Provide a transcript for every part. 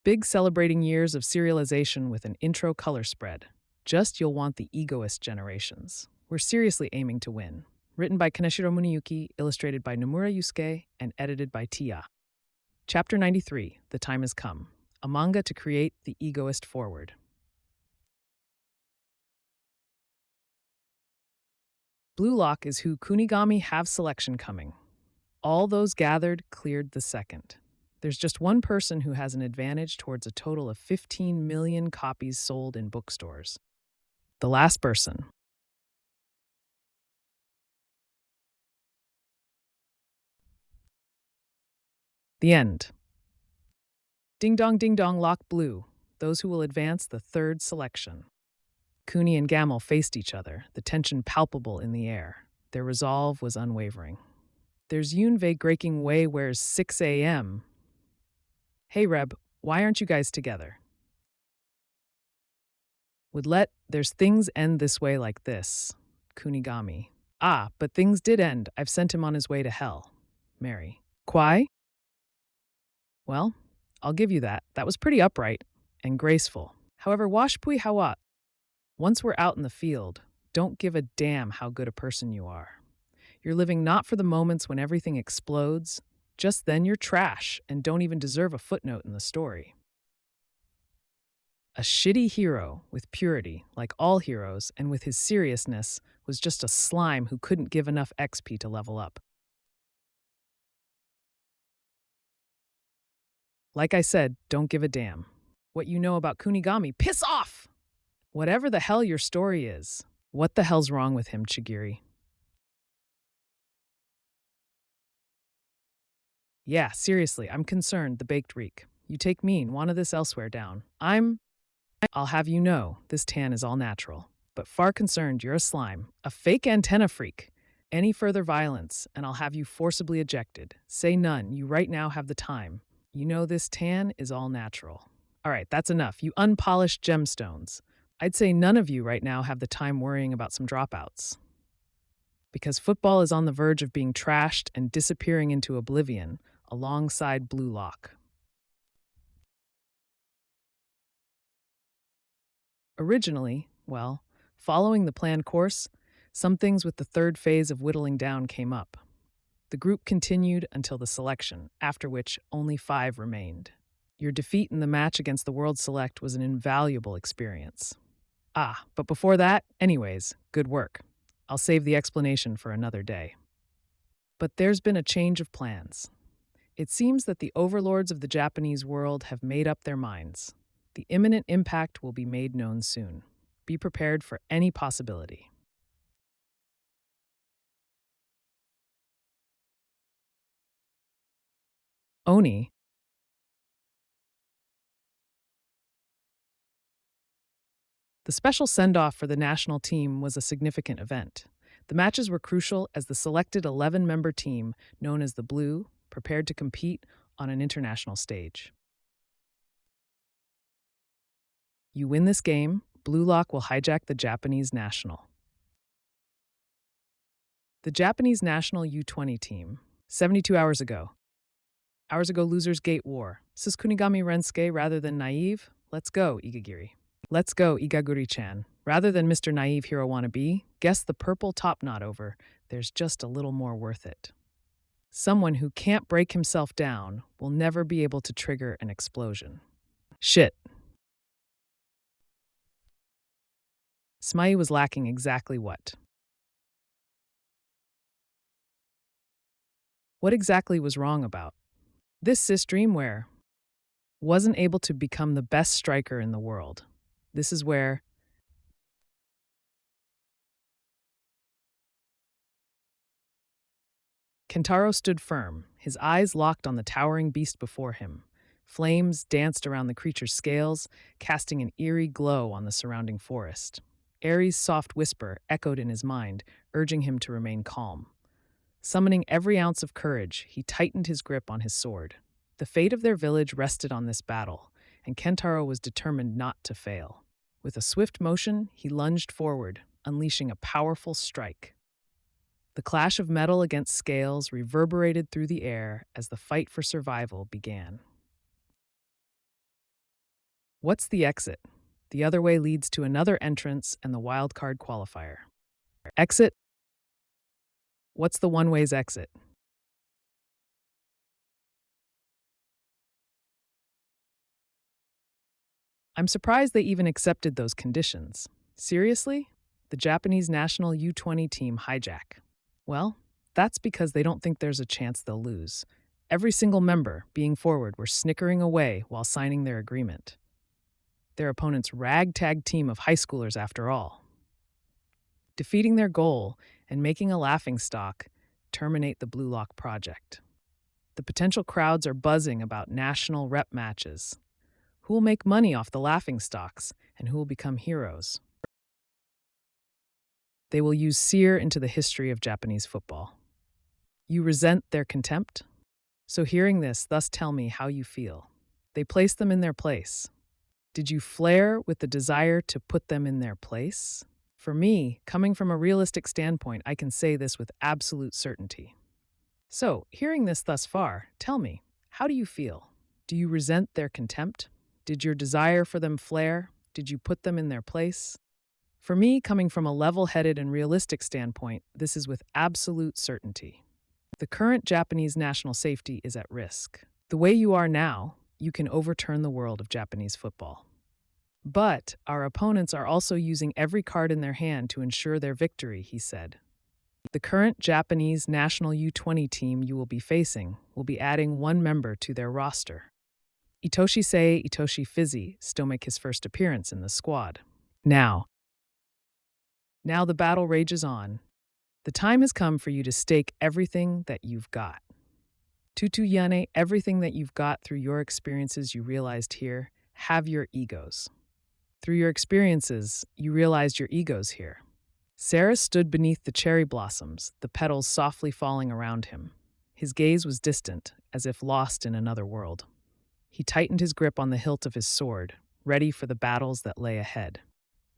Big celebrating years of serialization with an intro color spread. Just you'll want the egoist generations. We're seriously aiming to win. Written by Kaneshiro Muniyuki, illustrated by Nomura Yusuke, and edited by Tia. Chapter 93, The Time Has Come. A manga to create the egoist forward. BlueLock is who Kunigami have selection coming. All those gathered cleared the second. There's just one person who has an advantage towards a total of 15 million copies sold in bookstores. The last person. The end. Ding dong, lock blue. Those who will advance the third selection. Cooney and Gamel faced each other, the tension palpable in the air. Their resolve was unwavering. There's Yunvei breaking way where's 6 a.m. Hey Reb, why aren't you guys together? There's things end this way like this. Kunigami. Ah, but things did end. I've sent him on his way to hell. Mary. Kwai? Well, I'll give you that. That was pretty upright and graceful. However, washpui hawat. Once we're out in the field, don't give a damn how good a person you are. You're living not for the moments when everything explodes. Just then you're trash and don't even deserve a footnote in the story. A shitty hero with purity, like all heroes, and with his seriousness, was just a slime who couldn't give enough XP to level up. Like I said, don't give a damn. What you know about Kunigami, piss off! Whatever the hell your story is, what the hell's wrong with him, Chigiri? Yeah, seriously, I'm concerned, the baked reek. You take mean, wanna this elsewhere down. I'll have you know, this tan is all natural. But far concerned, you're a slime, a fake antenna freak. Any further violence, and I'll have you forcibly ejected. Say none, you right now have the time. You know this tan is all natural. All right, that's enough, you unpolished gemstones. I'd say none of you right now have the time worrying about some dropouts. Because football is on the verge of being trashed and disappearing into oblivion alongside BlueLock. Originally, well, following the planned course, some things with the third phase of whittling down came up. The group continued until the selection, after which only 5 remained. Your defeat in the match against the World Select was an invaluable experience. Ah, but before that, anyways, good work. I'll save the explanation for another day. But there's been a change of plans. It seems that the overlords of the Japanese world have made up their minds. The imminent impact will be made known soon. Be prepared for any possibility. Oni. The special send-off for the national team was a significant event. The matches were crucial as the selected 11-member team, known as the Blue, prepared to compete on an international stage. You win this game, BlueLock will hijack the Japanese national. The Japanese national U20 team, 72 hours ago. Hours ago, losers gate war. Says Kunigami Rensuke rather than naive? Let's go, Igagiri. Let's go, Igaguri-chan. Rather than Mr. Naive Hero Wannabe, guess the purple top knot over. There's just a little more worth it. Someone who can't break himself down will never be able to trigger an explosion. Shit. Smai was lacking exactly what? What exactly was wrong about? This cis Dreamwear wasn't able to become the best striker in the world. This is where Kentaro stood firm, his eyes locked on the towering beast before him. Flames danced around the creature's scales, casting an eerie glow on the surrounding forest. Ares' soft whisper echoed in his mind, urging him to remain calm. Summoning every ounce of courage, he tightened his grip on his sword. The fate of their village rested on this battle, and Kentaro was determined not to fail. With a swift motion, he lunged forward, unleashing a powerful strike. The clash of metal against scales reverberated through the air as the fight for survival began. What's the exit? The other way leads to another entrance and the wild card qualifier. Exit. What's the one way's exit? I'm surprised they even accepted those conditions. Seriously? The Japanese national U20 team hijack. Well, that's because they don't think there's a chance they'll lose. Every single member, being forward, were snickering away while signing their agreement. Their opponent's ragtag team of high schoolers, after all. Defeating their goal and making a laughingstock terminate the BlueLock project. The potential crowds are buzzing about national rep matches. Who will make money off the laughingstocks and who will become heroes? They will use sear into the history of Japanese football. You resent their contempt? So hearing this, thus tell me how you feel. They placed them in their place. Did you flare with the desire to put them in their place? For me, coming from a realistic standpoint, I can say this with absolute certainty. So, hearing this thus far, tell me, how do you feel? Do you resent their contempt? Did your desire for them flare? Did you put them in their place? For me, coming from a level-headed and realistic standpoint, this is with absolute certainty. The current Japanese national safety is at risk. The way you are now, you can overturn the world of Japanese football. But our opponents are also using every card in their hand to ensure their victory, he said. The current Japanese national U20 team you will be facing will be adding one member to their roster. Itoshi Fizzy still make his first appearance in the squad. Now the battle rages on. The time has come for you to stake everything that you've got. Tutu Yane, everything that you've got through your experiences you realized here, have your egos. Through your experiences, you realized your egos here. Sarah stood beneath the cherry blossoms, the petals softly falling around him. His gaze was distant, as if lost in another world. He tightened his grip on the hilt of his sword, ready for the battles that lay ahead.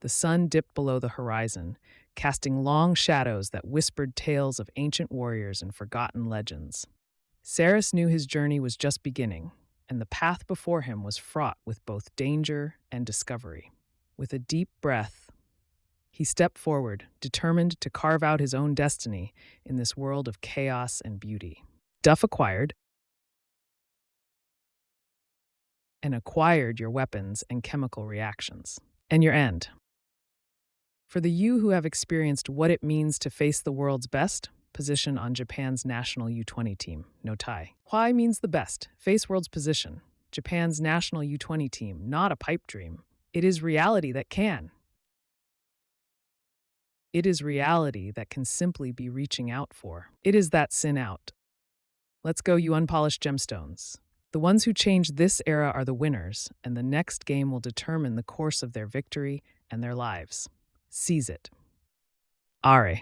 The sun dipped below the horizon, casting long shadows that whispered tales of ancient warriors and forgotten legends. Saris knew his journey was just beginning, and the path before him was fraught with both danger and discovery. With a deep breath, he stepped forward, determined to carve out his own destiny in this world of chaos and beauty. Duff acquired your weapons and chemical reactions. And your end. For the you who have experienced what it means to face the world's best, position on Japan's national U20 team, no tie. Why means the best, face world's position. Japan's national U20 team, not a pipe dream. It is reality that can. It is reality that can simply be reaching out for. It is that sin out. Let's go, you unpolished gemstones. The ones who change this era are the winners, and the next game will determine the course of their victory and their lives. Seize it. Are.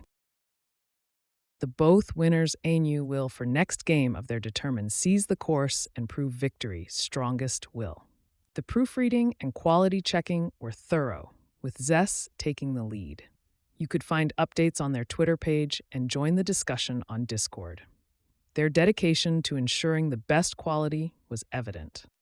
The both winners Ainu will for next game of their determined seize the course and prove victory, strongest will. The proofreading and quality checking were thorough, with Zess taking the lead. You could find updates on their Twitter page and join the discussion on Discord. Their dedication to ensuring the best quality was evident.